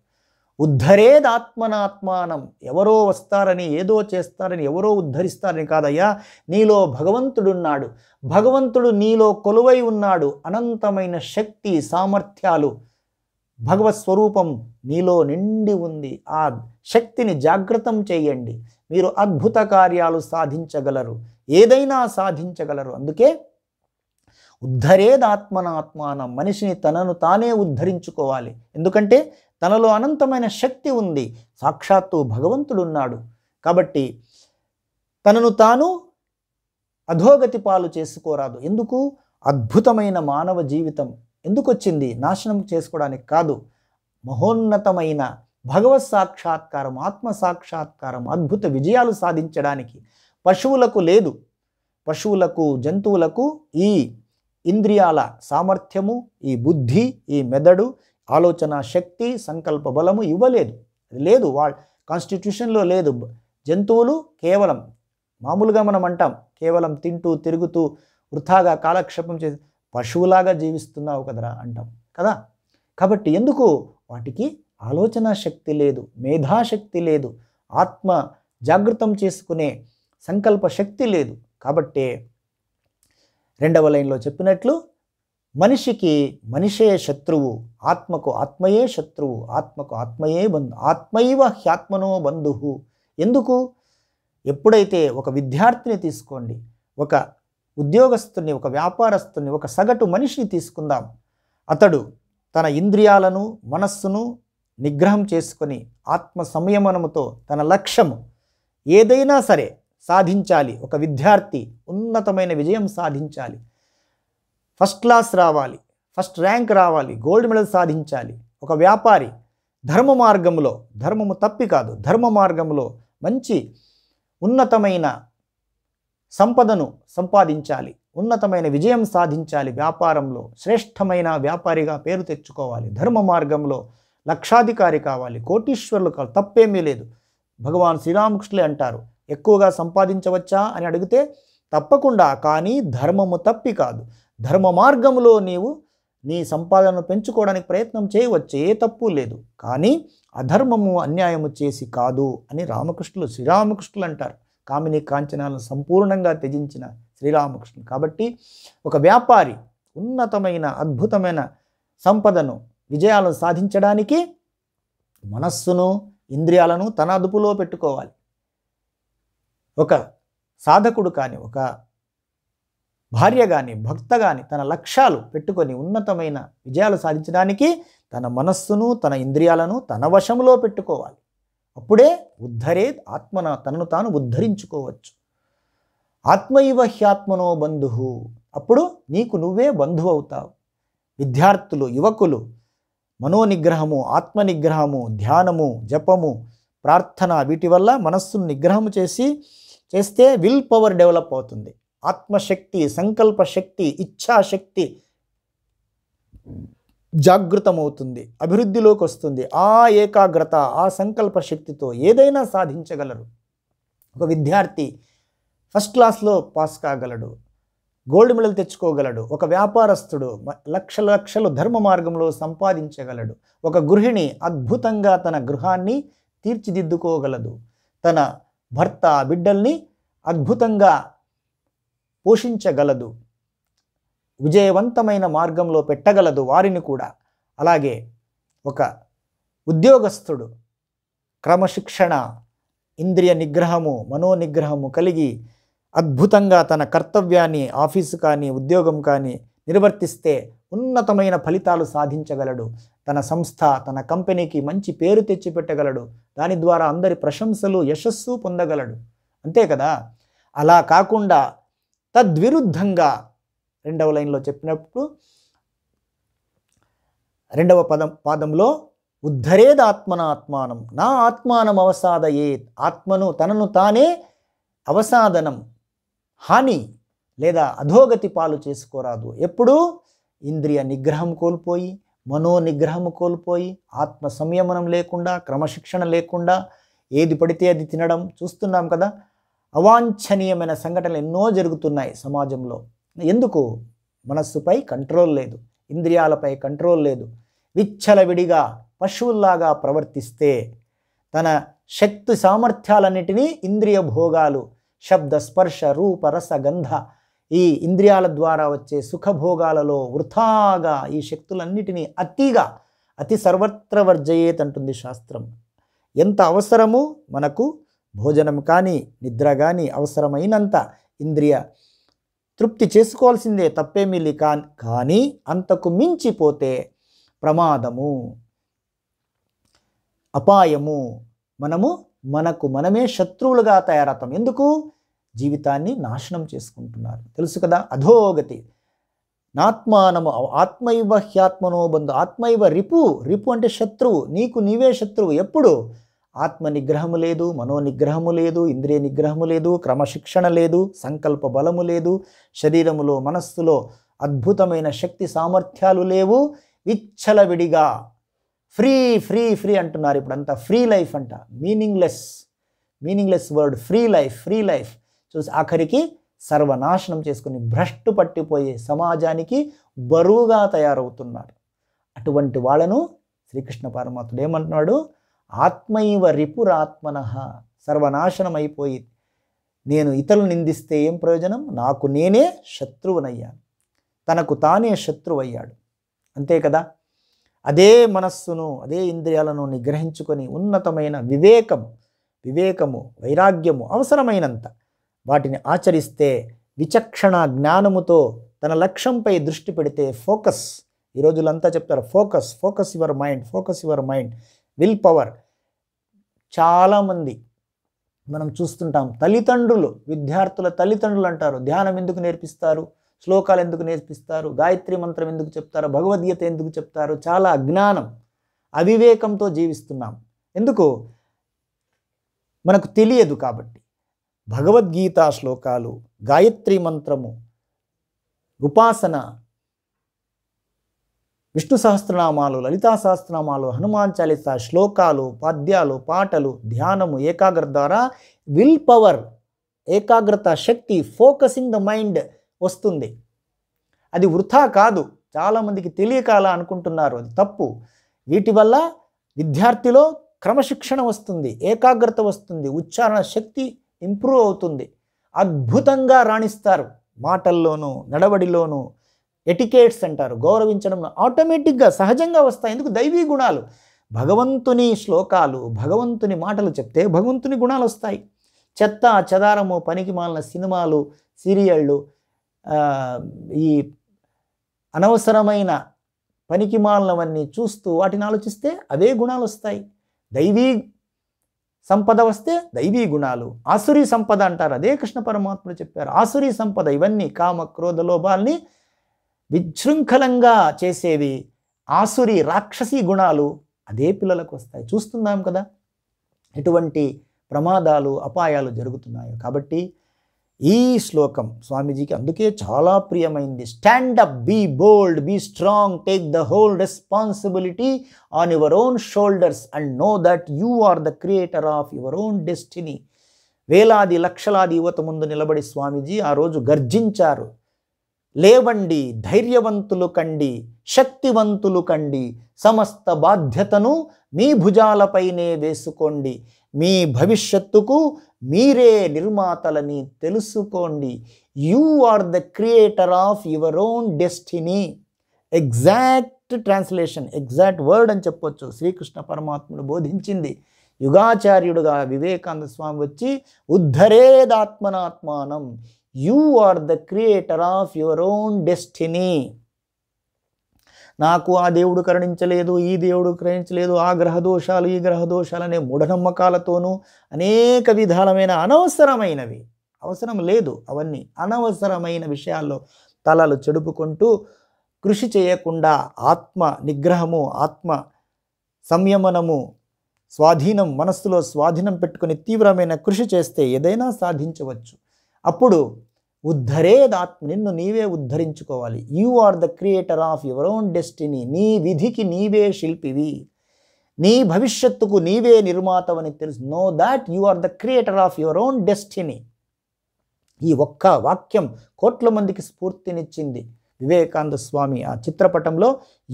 ఉద్ధరేద్ ఆత్మనాత్మానం, ఎవరో వస్తారని, ఏదో చేస్తారని, ఎవరో ఉద్ధరిస్తారని కాదయ్యా, నీలో భగవంతుడున్నాడు, భగవంతుడు నీలో కొలువై ఉన్నాడు. అనంతమైన శక్తి, సామర్థ్యాలు, భగవత్ స్వరూపం నీలో నిండి ఉంది. ఆ శక్తిని జాగృతం చేయండి. మీరు అద్భుత కార్యాలు సాధించగలరు, ఏదైనా సాధించగలరు. అందుకే ఉద్ధరేద్ ఆత్మనాత్మానం, మనిషిని తనను తానే ఉద్ధరించుకోవాలి. ఎందుకంటే తనలో అనంతమైన శక్తి ఉంది, సాక్షాత్తు భగవంతుడు ఉన్నాడు. కాబట్టి తనను తాను అధోగతి పాలు చేసుకోరాదు. ఎందుకు? అద్భుతమైన మానవ జీవితం ఎందుకు వచ్చింది? నాశనం చేసుకోవడానికి కాదు, మహోన్నతమైన భగవత్ సాక్షాత్కారం, ఆత్మ సాక్షాత్కారం, అద్భుత విజయాలు సాధించడానికి. పశువులకు లేదు, పశువులకు, జంతువులకు ఈ ఇంద్రియాల సామర్థ్యము, ఈ బుద్ధి, ఈ మెదడు, ఆలోచన శక్తి, సంకల్ప బలము ఇవ్వలేదు. లేదు, కాన్స్టిట్యూషన్లో లేదు. జంతువులు కేవలం మామూలుగా మనం అంటాం, కేవలం తింటూ తిరుగుతూ వృథాగా కాలక్షేపం చేసి పశువులాగా జీవిస్తున్నావు కదరా అంటాం కదా. కాబట్టి ఎందుకు వాటికి ఆలోచన శక్తి లేదు, మేధాశక్తి లేదు, ఆత్మ జాగృతం చేసుకునే సంకల్ప శక్తి లేదు. కాబట్టే రెండవ లైన్లో చెప్పినట్లు మనిషికి మనిషే శత్రువు, ఆత్మకు ఆత్మయే శత్రువు, ఆత్మకు ఆత్మయే బంధు, ఆత్మైవ హ్యాత్మనో బంధువు. ఎందుకు? ఎప్పుడైతే ఒక విద్యార్థిని తీసుకోండి, ఒక ఉద్యోగస్తుని, ఒక వ్యాపారస్తుని, ఒక సగటు మనిషిని తీసుకుందాం. అతడు తన ఇంద్రియాలను మనస్సును నిగ్రహం చేసుకొని ఆత్మ సంయమనముతో తన లక్ష్యము ఏదైనా సరే సాధించాలి. ఒక విద్యార్థి ఉన్నతమైన విజయం సాధించాలి, ఫస్ట్ క్లాస్ రావాలి, ఫస్ట్ ర్యాంక్ రావాలి, గోల్డ్ మెడల్ సాధించాలి. ఒక వ్యాపారి ధర్మ మార్గంలో, ధర్మము తప్పి కాదు, ధర్మ మార్గంలో మంచి ఉన్నతమైన సంపదను సంపాదించాలి, ఉన్నతమైన విజయం సాధించాలి, వ్యాపారంలో శ్రేష్టమైన వ్యాపారిగా పేరు తెచ్చుకోవాలి, ధర్మ మార్గంలో లక్షాధికారి కావాలి, కోటీశ్వరులు కావాలి, తప్పేమీ లేదు. భగవాన్ శ్రీరామకృష్ణులే అంటారు, ఎక్కువగా సంపాదించవచ్చా అని అడిగితే తప్పకుండా, కానీ ధర్మము తప్పి కాదు. ధర్మ మార్గంలో నీవు నీ సంపాదనను పెంచుకోవడానికి ప్రయత్నం చేయవచ్చు, ఏ తప్పు లేదు, కానీ అధర్మము అన్యాయము చేసి కాదు అని శ్రీరామకృష్ణులు అంటారు. కామిని కాంచనాలను సంపూర్ణంగా త్యజించిన శ్రీరామకృష్ణుడు. కాబట్టి ఒక వ్యాపారి ఉన్నతమైన అద్భుతమైన సంపదను, విజయాలను సాధించడానికి మనస్సును, ఇంద్రియాలను తన అదుపులో పెట్టుకోవాలి. ఒక సాధకుడు కానీ, ఒక భార్య కానీ, భక్త కానీ తన లక్ష్యాలు పెట్టుకొని ఉన్నతమైన విజయాలు సాధించడానికి తన మనస్సును, తన ఇంద్రియాలను తన వశంలో పెట్టుకోవాలి. అప్పుడే ఆత్మన తనను తాను ఉద్ధరించుకోవచ్చు. ఆత్మైవ హ్యాత్మనో బంధువు. అప్పుడు నీకు నువ్వే బంధువు అవుతావు. విద్యార్థులు, యువకులు మనోనిగ్రహము, ఆత్మనిగ్రహము, ధ్యానము, జపము, ప్రార్థన వీటి వల్ల మనస్సును నిగ్రహము చేస్తే విల్ పవర్ డెవలప్ అవుతుంది. ఆత్మశక్తి, సంకల్ప శక్తి, ఇచ్ఛాశక్తి జాగృతమవుతుంది, అభివృద్ధిలోకి వస్తుంది. ఆ ఏకాగ్రత, ఆ సంకల్ప శక్తితో ఏదైనా సాధించగలరు. ఒక విద్యార్థి ఫస్ట్ క్లాస్లో పాస్ కాగలడు, గోల్డ్ మెడల్ తెచ్చుకోగలడు. ఒక వ్యాపారస్తుడు లక్షలు ధర్మ మార్గంలో సంపాదించగలడు. ఒక గృహిణి అద్భుతంగా తన గృహాన్ని తీర్చిదిద్దుకోగలదు. తన భర్త, బిడ్డల్ని అద్భుతంగా పోషించగలదు, విజయవంతమైన మార్గంలో పెట్టగలదు వారిని కూడా. అలాగే ఒక ఉద్యోగస్తుడు క్రమశిక్షణ, ఇంద్రియ నిగ్రహము, మనోనిగ్రహము కలిగి అద్భుతంగా తన కర్తవ్యాన్ని, ఆఫీసు కానీ ఉద్యోగం కానీ నిర్వర్తిస్తే ఉన్నతమైన ఫలితాలు సాధించగలడు. తన సంస్థ, తన కంపెనీకి మంచి పేరు తెచ్చిపెట్టగలడు. దాని ద్వారా అందరి ప్రశంసలు, యశస్సు పొందగలడు. అంతే కదా. అలా కాకుండా తద్విరుద్ధంగా రెండవ లైన్లో చెప్పినప్పుడు, రెండవ పాదంలో ఉద్ధరేదాత్మనాత్మానం నా ఆత్మానం అవసాదయేత్. ఆత్మను తనను తానే అవసాదనం, హాని లేదా అధోగతి పాలు చేసుకోరాదు. ఎప్పుడు ఇంద్రియ నిగ్రహం కోల్పోయి, మనోనిగ్రహం కోల్పోయి, ఆత్మ సంయమనం లేకుండా, క్రమశిక్షణ లేకుండా ఏది పడితే అది తినడం చూస్తున్నాం కదా. అవాంఛనీయమైన సంఘటనలు ఎన్నో జరుగుతున్నాయి సమాజంలో. ఎందుకు? మనస్సుపై కంట్రోల్ లేదు, ఇంద్రియాలపై కంట్రోల్ లేదు. విచ్చలవిడిగా పశువుల్లాగా ప్రవర్తిస్తే తన శక్తి సామర్థ్యాలన్నిటినీ ఇంద్రియ భోగాలు, శబ్ద, స్పర్శ, రూప, రస, గంధ ఈ ఇంద్రియాల ద్వారా వచ్చే సుఖభోగాలలో వృథాగా ఈ శక్తులన్నిటినీ అతి సర్వత్ర వర్జయేత్ అంటుంది శాస్త్రం. ఎంత అవసరమో మనకు భోజనం కానీ, నిద్ర కానీ అవసరమైనంత ఇంద్రియ తృప్తి చేసుకోవాల్సిందే, తప్పేమీ కానీ అంతకు మించిపోతే ప్రమాదము, అపాయము. మనకు మనమే శత్రువులుగా తయారవుతాం. ఎందుకు? జీవితాన్ని నాశనం చేసుకుంటున్నారు. తెలుసు కదా. అధోగతి. నాత్మానము ఆత్మైవ హ్యాత్మనో బంధు. ఆత్మైవ రిపు. రిపు అంటే శత్రువు. నీకు నీవే శత్రువు. ఎప్పుడు? ఆత్మ నిగ్రహము లేదు, మనోనిగ్రహము లేదు, ఇంద్రియ నిగ్రహము లేదు, క్రమశిక్షణ లేదు, సంకల్ప బలము లేదు, శరీరములో మనస్సులో అద్భుతమైన శక్తి సామర్థ్యాలు లేవు. విచ్చలవిడిగా ఫ్రీ ఫ్రీ ఫ్రీ అంటున్నారు. ఇప్పుడంతా ఫ్రీ లైఫ్ అంట. Meaningless word. ఫ్రీ లైఫ్ చూసి ఆఖరికి సర్వనాశనం చేసుకుని భ్రష్టు పట్టిపోయే సమాజానికి బరువుగా తయారవుతున్నారు. అటువంటి వాళ్ళను శ్రీకృష్ణ పరమాత్ముడు ఏమంటున్నాడు? ఆత్మైవ రిపురాత్మనః, సర్వనాశనం అయిపోయి నేను ఇతరులు నిందిస్తే ఏం ప్రయోజనం? నాకు నేనే శత్రువునయ్యాను. తనకు తానే శత్రువయ్యాడు. అంతే కదా. అదే మనస్సును, అదే ఇంద్రియాలను నిగ్రహించుకొని ఉన్నతమైన వివేకము వైరాగ్యము అవసరమైనంత వాటిని ఆచరిస్తే, విచక్షణ జ్ఞానముతో తన లక్ష్యంపై దృష్టి పెడితే, ఫోకస్, ఈ రోజులంతా చెప్తారు focus your mind, will power. చాలామంది మనం చూస్తుంటాం, విద్యార్థుల తల్లిదండ్రులు అంటారు, ధ్యానం ఎందుకు నేర్పిస్తారు, శ్లోకాలు ఎందుకు నేర్పిస్తారు, గాయత్రి మంత్రం ఎందుకు చెప్తారు, భగవద్గీత ఎందుకు చెప్తారు? చాలా అజ్ఞానం, అవివేకంతో జీవిస్తున్నాం. ఎందుకు? మనకు తెలియదు కాబట్టి. భగవద్గీత శ్లోకాలు, గాయత్రి మంత్రము, ఉపాసన, విష్ణు సహస్రనామాలు, లలితా సహస్రనామాలు, హనుమాన్ చాలీసా, శ్లోకాలు, పద్యాలు, పాటలు, ధ్యానము, ఏకాగ్రత ద్వారా విల్ పవర్, ఏకాగ్రత శక్తి, ఫోకసింగ్ ద మైండ్ వస్తుంది. అది వృథా కాదు. చాలామందికి తెలియక అలా అనుకుంటున్నారు, అది తప్పు. వీటి వల్ల విద్యార్థిలో క్రమశిక్షణ వస్తుంది, ఏకాగ్రత వస్తుంది, ఉచ్చారణ శక్తి ఇంప్రూవ్ అవుతుంది, అద్భుతంగా రాణిస్తారు. మాటల్లోనూ నడవడిలోనూ ఎటికేట్స్ అంటారు, గౌరవించడం ఆటోమేటిక్గా సహజంగా వస్తాయి. ఎందుకు? దైవీ గుణాలు. భగవంతుని శ్లోకాలు, భగవంతుని మాటలు చెప్తే భగవంతుని గుణాలు వస్తాయి. చెత్త చెదారము, పనికి మాలిన సినిమాలు, సీరియళ్ళు, ఈ అనవసరమైన పనికి మాలినవన్నీ చూస్తూ వాటిని ఆలోచిస్తే అవే గుణాలు వస్తాయి. దైవీ సంపద వస్తే దైవీ గుణాలు. ఆసురీ సంపద అంటారు, అదే కృష్ణ పరమాత్ముడు చెప్పారు. ఆసురీ సంపద ఇవన్నీ కామ క్రోధ లోభాల్ని విశృంఖలంగా చేసేవి, ఆసురీ రాక్షసీ గుణాలు అదే పిల్లలకు వస్తాయి. చూస్తున్నాం కదా ఎటువంటి ప్రమాదాలు అపాయాలు జరుగుతున్నాయో. కాబట్టి ఈ శ్లోకం స్వామీజీకి అందుకే చాలా ప్రియమైంది. Stand up, be bold, be strong, take the whole responsibility on your own shoulders and know that you are the creator of your own destiny. వేలాది లక్షలాది యువత ముందు నిలబడి స్వామీజీ ఆ రోజు గర్జించారు. లేవండి, ధైర్యవంతులు కండి, శక్తివంతులు కండి, సమస్త బాధ్యతను మీ భుజాలపైనే వేసుకోండి, మీ భవిష్యత్తుకు మీరే నిర్మాతలని తెలుసుకోండి. You are the creator of your own destiny. Exact translation, exact word అని చెప్పొచ్చు. శ్రీకృష్ణ పరమాత్ముడు బోధించింది. యుగాచార్యుడుగా వివేకానంద స్వామి వచ్చి ఉద్ధరేదాత్మనాత్మానం, you are the creator of your own destiny. నాకు ఆ దేవుడు కరుణించలేదు, ఈ దేవుడు కరుణించలేదు, ఆ గ్రహదోషాలు ఈ గ్రహదోషాలు అనే మూఢనమ్మకాలతోనూ అనేక విధాలమైన అనవసరమైనవి, అవసరం లేదు అవన్నీ అనవసరమైన విషయాల్లో తలలు చెడుపుకుంటూ కృషి చేయకుండా ఆత్మ నిగ్రహము, ఆత్మ సంయమనము, స్వాధీనం, మనస్సులో స్వాధీనం పెట్టుకుని తీవ్రమైన కృషి చేస్తే ఏదైనా సాధించవచ్చు. అప్పుడు ఉద్ధరేదాత్మ, నిన్ను నీవే ఉద్ధరించుకోవాలి. You are the creator of your own destiny. నీ విధికి నీవే శిల్పివి, నీ భవిష్యత్తుకు నీవే నిర్మాతవని తెలుసు. Know that you are the creator of your own destiny. ఈ ఒక్క వాక్యం కోట్ల మందికి స్ఫూర్తినిచ్చింది. వివేకానంద స్వామి ఆ చిత్రపటంలో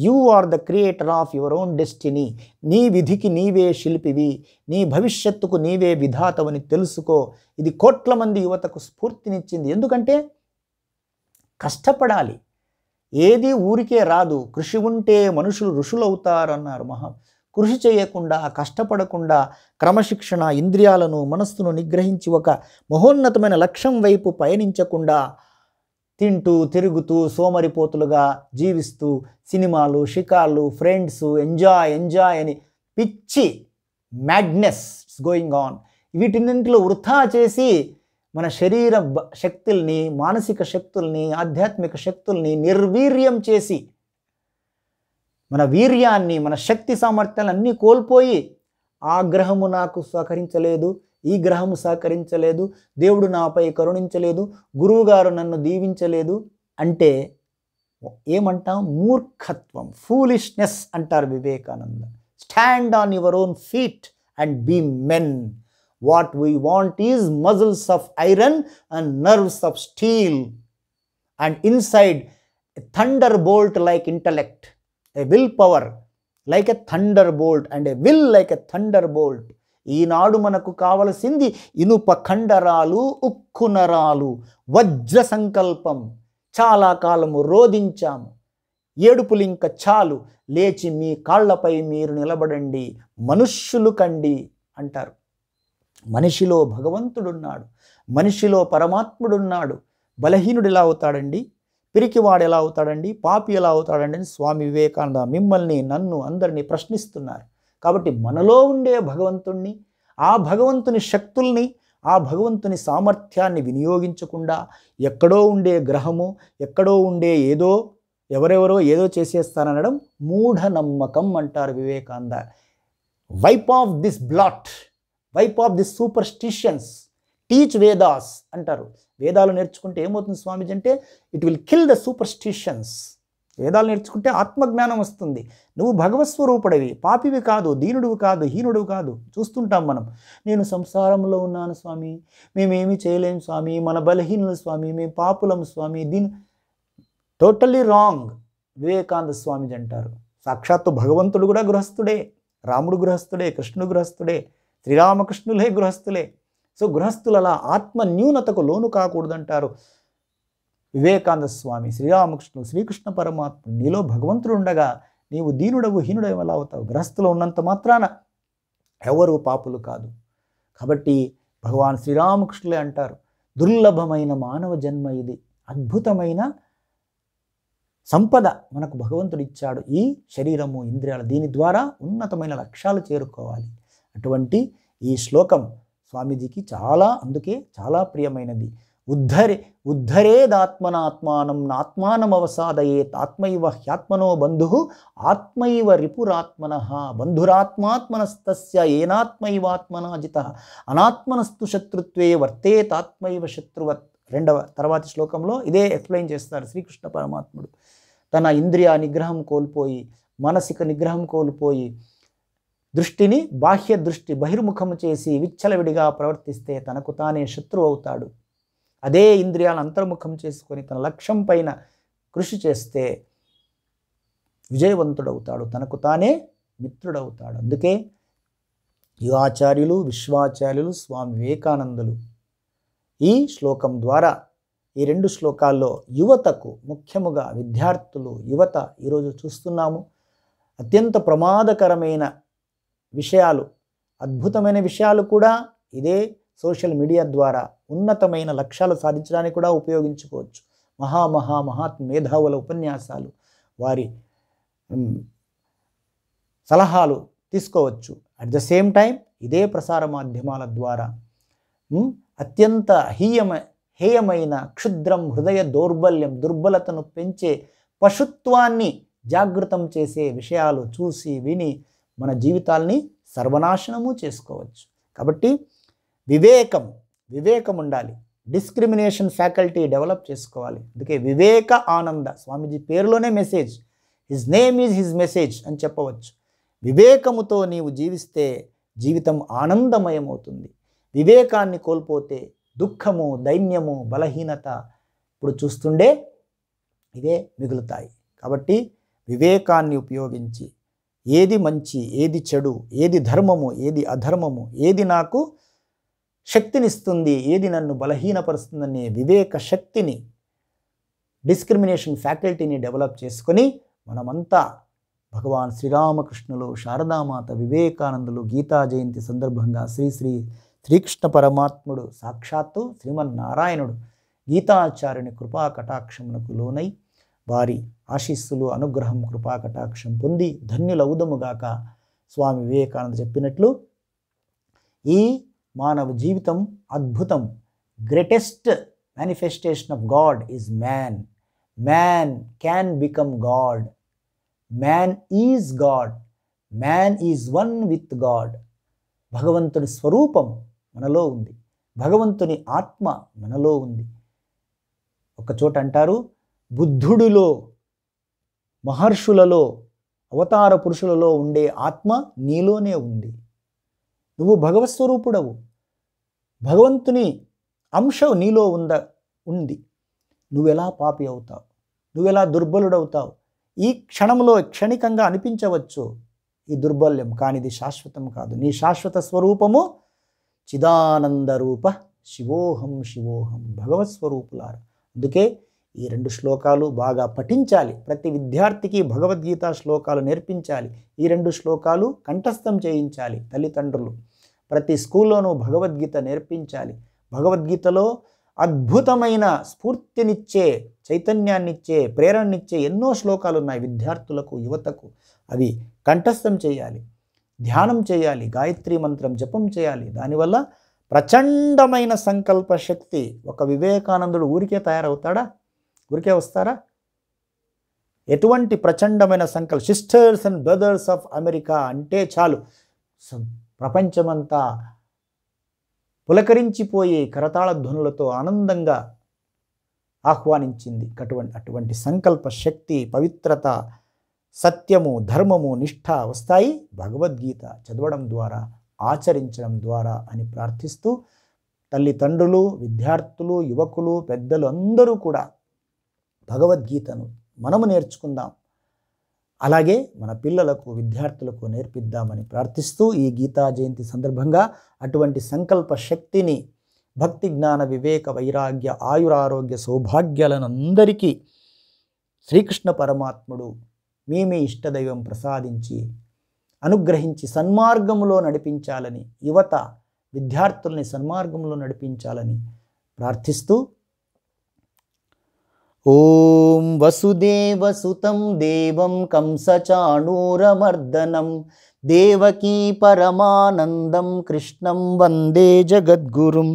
you are the creator of your own destiny, నీ విధికి నీవే శిల్పివి, నీ భవిష్యత్తుకు నీవే విధాతవని తెలుసుకో. ఇది కోట్ల మంది యువతకు స్ఫూర్తినిచ్చింది. ఎందుకంటే కష్టపడాలి, ఏది ఊరికే రాదు. కృషి ఉంటే మనుషులు ఋషులవుతారన్నారు కృషి చేయకుండా, కష్టపడకుండా, క్రమశిక్షణ, ఇంద్రియాలను మనస్సును నిగ్రహించి ఒక మహోన్నతమైన లక్ష్యం వైపు పయనించకుండా తింటూ తిరుగుతూ సోమరిపోతులుగా జీవిస్తూ సినిమాలు, షికార్లు, ఫ్రెండ్స్, ఎంజాయ్ అని పిచ్చి మ్యాడ్నెస్ గోయింగ్ ఆన్, వీటిన్నింటిలో వృథా చేసి మన శరీర శక్తుల్ని, మానసిక శక్తుల్ని, ఆధ్యాత్మిక శక్తుల్ని నిర్వీర్యం చేసి మన వీర్యాన్ని, మన శక్తి సామర్థ్యాలు అన్నీ కోల్పోయి ఆ గ్రహము నాకు సహకరించలేదు, ఈ గ్రహము సహకరించలేదు, దేవుడు నాపై కరుణించలేదు, గురువుగారు నన్ను దీవించలేదు అంటే ఏమంటాం? మూర్ఖత్వం, ఫూలిష్నెస్ అంటారు Vivekananda. Stand on your own feet and be men. What we want is muscles of iron and nerves of steel and inside a thunderbolt like intellect, a will power like a thunderbolt and a will like a thunderbolt. ఈనాడు మనకు కావలసింది ఇనుప కండరాలు, ఉక్కు నరాలు, వజ్ర సంకల్పం. చాలా కాలము రోధించాము, ఏడుపులింక చాలు, లేచి మీ కాళ్లపై మీరు నిలబడండి, మనుష్యులు కండి అంటారు. మనిషిలో భగవంతుడున్నాడు, మనిషిలో పరమాత్ముడున్నాడు. బలహీనుడు ఎలా అవుతాడండి, పిరికివాడు ఎలా అవుతాడండి, పాపి ఎలా అవుతాడండి అని స్వామి వివేకానంద మిమ్మల్ని, నన్ను, అందరినీ ప్రశ్నిస్తున్నారు. కాబట్టి మనలో ఉండే భగవంతుణ్ణి, ఆ భగవంతుని శక్తుల్ని, ఆ భగవంతుని సామర్థ్యాన్ని వినియోగించకుండా ఎక్కడో ఉండే గ్రహము, ఎక్కడో ఉండే ఏదో, ఎవరెవరో ఏదో చేసేస్తారనడం మూఢనమ్మకం అంటారు Vivekananda. Wipe off this blot, wipe off this superstitions, teach Vedas అంటారు. వేదాలు నేర్చుకుంటే ఏమవుతుంది స్వామీజీ అంటే, it will kill the superstitions. వేదాలు నేర్చుకుంటే ఆత్మజ్ఞానం వస్తుంది. నువ్వు భగవత్స్వరూపుడివి, పాపివి కాదు, దీనుడివి కాదు, హీనుడివి కాదు. చూస్తుంటాం మనం, నేను సంసారంలో ఉన్నాను స్వామి, మేమేమీ చేయలేము స్వామి, మన బలహీనులు స్వామి, మేము పాపులం స్వామి. Totally wrong. వివేకానంద స్వామీజీ అంటారు, సాక్షాత్తు భగవంతుడు కూడా గృహస్థుడే, రాముడు గృహస్థుడే, కృష్ణుడు గృహస్థుడే, శ్రీరామకృష్ణులే గృహస్థులే. సో గృహస్థులు అలా ఆత్మ న్యూనతకు లోను కాకూడదంటారు వివేకానంద స్వామి. శ్రీరామకృష్ణుడు, శ్రీకృష్ణ పరమాత్మ, నీలో భగవంతుడు ఉండగా నీవు దీనుడవు, హీనుడవు ఎలా అవుతావు? గృహస్థులో ఉన్నంత మాత్రాన ఎవరు పాపులు కాదు. కాబట్టి భగవాన్ శ్రీరామకృష్ణులే అంటారు, దుర్లభమైన మానవ జన్మ ఇది, అద్భుతమైన సంపద మనకు భగవంతుడు ఇచ్చాడు, ఈ శరీరము, ఇంద్రియాలు. దీని ద్వారా ఉన్నతమైన లక్ష్యాలు చేరుకోవాలి. అటువంటి ఈ శ్లోకం స్వామీజీకి అందుకే చాలా ప్రియమైనది. ఉద్ధరేదాత్మనాత్మానం నాత్మానం అవసాదయేత్ ఆత్మైవ హ్యాత్మనో బంధు ఆత్మైవ రిపురాత్మనః బంధురాత్మాత్మనస్తస్య ఏనాత్మైవాత్మనా జితః అనాత్మనస్తు శత్రుత్వే వర్తేతాత్మైవ శత్రువత్. తర్వాతి శ్లోకంలో ఇదే ఎక్స్ప్లెయిన్ చేస్తారు శ్రీకృష్ణ పరమాత్ముడు. తన ఇంద్రియ నిగ్రహం కోల్పోయి, మానసిక నిగ్రహం కోల్పోయి, దృష్టిని బాహ్య దృష్టి బహిర్ముఖము చేసి విచ్చలవిడిగా ప్రవర్తిస్తే తనకు తానే శత్రువు అవుతాడు. అదే ఇంద్రియాలను అంతర్ముఖం చేసుకొని తన లక్ష్యం పైన కృషి చేస్తే విజయవంతుడవుతాడు, తనకు తానే మిత్రుడవుతాడు. అందుకే యుగాచార్యులు, విశ్వాచార్యులు, స్వామి వివేకానందులు ఈ శ్లోకం ద్వారా, ఈ 2 శ్లోకాల్లో యువతకు, ముఖ్యముగా విద్యార్థులు, యువత ఈరోజు చూస్తున్నాము అత్యంత ప్రమాదకరమైన విషయాలు, అద్భుతమైన విషయాలు కూడా ఇదే సోషల్ మీడియా ద్వారా ఉన్నతమైన లక్ష్యాలు సాధించడానికి కూడా ఉపయోగించుకోవచ్చు. మహాత్మ మేధావుల ఉపన్యాసాలు, వారి సలహాలు తీసుకోవచ్చు. అట్ ద సేమ్ టైం ఇదే ప్రసార మాధ్యమాల ద్వారా అత్యంత హేయమైన క్షుద్రం, హృదయ దౌర్బల్యం, దుర్బలతను పెంచే పశుత్వాన్ని జాగృతం చేసే విషయాలు చూసి విని మన జీవితాల్ని సర్వనాశనము చేసుకోవచ్చు. కాబట్టి వివేకం ఉండాలి. డిస్క్రిమినేషన్ ఫ్యాకల్టీ డెవలప్ చేసుకోవాలి. అందుకే వివేక ఆనంద, స్వామీజీ పేరులోనే message, his name is his message అని చెప్పవచ్చు. వివేకముతో నీవు జీవిస్తే జీవితం ఆనందమయమవుతుంది. వివేకాన్ని కోల్పోతే దుఃఖము, దైన్యము, బలహీనత ఇప్పుడు చూస్తుండే ఇవే మిగులుతాయి. కాబట్టి వివేకాన్ని ఉపయోగించి ఏది మంచి, ఏది చెడు, ఏది ధర్మము, ఏది అధర్మము, ఏది నాకు శక్తినిస్తుంది, ఏది నన్ను బలహీనపరుస్తుందనే వివేక శక్తిని, డిస్క్రిమినేషన్ ఫ్యాకల్టీని డెవలప్ చేసుకొని మనమంతా భగవాన్ శ్రీరామకృష్ణులు, శారదామాత, వివేకానందులు గీతా జయంతి సందర్భంగా శ్రీకృష్ణ పరమాత్ముడు సాక్షాత్తు శ్రీమన్నారాయణుడు గీతాచార్యుని కృపా కటాక్షమునకు లోనై వారి ఆశీస్సులు, అనుగ్రహం, కృపా కటాక్షం పొంది ధన్యులవుదముగాక. స్వామి వివేకానంద చెప్పినట్లు ఈ మానవ జీవితం అద్భుతం. Greatest manifestation of God is man. Man can become God. Man is God. Man is one with God. భగవంతుని స్వరూపం మనలో ఉంది, భగవంతుని ఆత్మ మనలో ఉంది. ఒకచోట అంటారు, బుద్ధుడిలో, మహర్షులలో, అవతార పురుషులలో ఉండే ఆత్మ నీలోనే ఉంది. నువ్వు భగవత్ స్వరూపుడవు. భగవంతుని అంశం నీలో ఉంది. నువ్వెలా పాపి అవుతావు, నువ్వెలా దుర్బలుడవుతావు. ఈ క్షణంలో క్షణికంగా అనిపించవచ్చు ఈ దుర్బల్యం, కానీ ఇది శాశ్వతం కాదు. నీ శాశ్వత స్వరూపము చిదానంద రూప శివోహం శివోహం, భగవత్ స్వరూపులారా. అందుకే ఈ 2 శ్లోకాలు బాగా పఠించాలి. ప్రతి విద్యార్థికి భగవద్గీత శ్లోకాలు నేర్పించాలి. ఈ 2 శ్లోకాలు కంఠస్థం చేయించాలి తల్లిదండ్రులు. ప్రతి స్కూల్లోనూ భగవద్గీత నేర్పించాలి. భగవద్గీతలో అద్భుతమైన స్ఫూర్తినిచ్చే, చైతన్యాన్నిచ్చే, ప్రేరణనిచ్చే ఎన్నో శ్లోకాలు ఉన్నాయి. విద్యార్థులకు, యువతకు అవి కంఠస్థం చేయాలి, ధ్యానం చేయాలి, గాయత్రి మంత్రం జపం చేయాలి. దానివల్ల ప్రచండమైన సంకల్ప శక్తి. ఒక వివేకానందుడు ఊరికే తయారవుతాడా? ఊరికే వస్తారా? ఎటువంటి ప్రచండమైన sisters and brothers of America అంటే చాలు ప్రపంచమంతా పులకరించిపోయే కరతాళ ధ్వనులతో ఆనందంగా ఆహ్వానించింది. అటువంటి సంకల్ప శక్తి, పవిత్రత, సత్యము, ధర్మము, నిష్ఠ వస్తాయి భగవద్గీత చదవడం ద్వారా, ఆచరించడం ద్వారా అని ప్రార్థిస్తూ, తల్లిదండ్రులు, విద్యార్థులు, యువకులు, పెద్దలు అందరూ కూడా భగవద్గీతను మనము నేర్చుకుందాం. అలాగే మన పిల్లలకు, విద్యార్థులకు నేర్పిద్దామని ప్రార్థిస్తూ, ఈ గీతా జయంతి సందర్భంగా అటువంటి సంకల్ప శక్తిని, భక్తి, జ్ఞాన, వివేక, వైరాగ్య, ఆయురారోగ్య సౌభాగ్యాలను అందరికీ శ్రీకృష్ణ పరమాత్ముడు మీ ఇష్టదైవం ప్రసాదించి, అనుగ్రహించి సన్మార్గంలో నడిపించాలని, యువత విద్యార్థుల్ని సన్మార్గంలో నడిపించాలని ప్రార్థిస్తూ, ఓం వసుదేవసుతం దేవం కంసచాణూరమర్దనం దేవకీ పరమానందం కృష్ణం వందే జగద్గురుం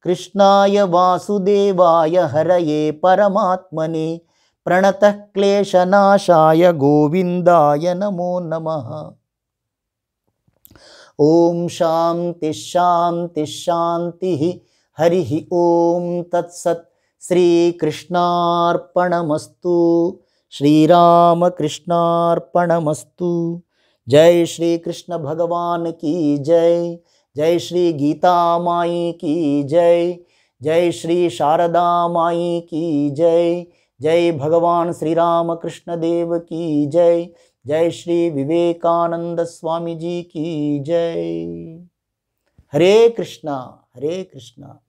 కృష్ణాయ వాసుదేవాయ హరయే పరమాత్మనే ప్రణతః క్లేశనాశాయ గోవిందాయ నమో నమః. ఓం శాంతి శాంతి శాంతి. హరి ఓం తత్సత్. శ్రీకృష్ణార్పణమస్తు. శ్రీరామకృష్ణార్పణమస్తు. జై శ్రీకృష్ణ భగవాన్ की जय. जय श्री गीता माई की जय. जय श्री शारदा माई की जय. जय भगवान श्री राम कृष्ण देव की जय. जय श्री विवेकानंद स्वामी जी की जय. हरे कृष्णा हरे कृष्णा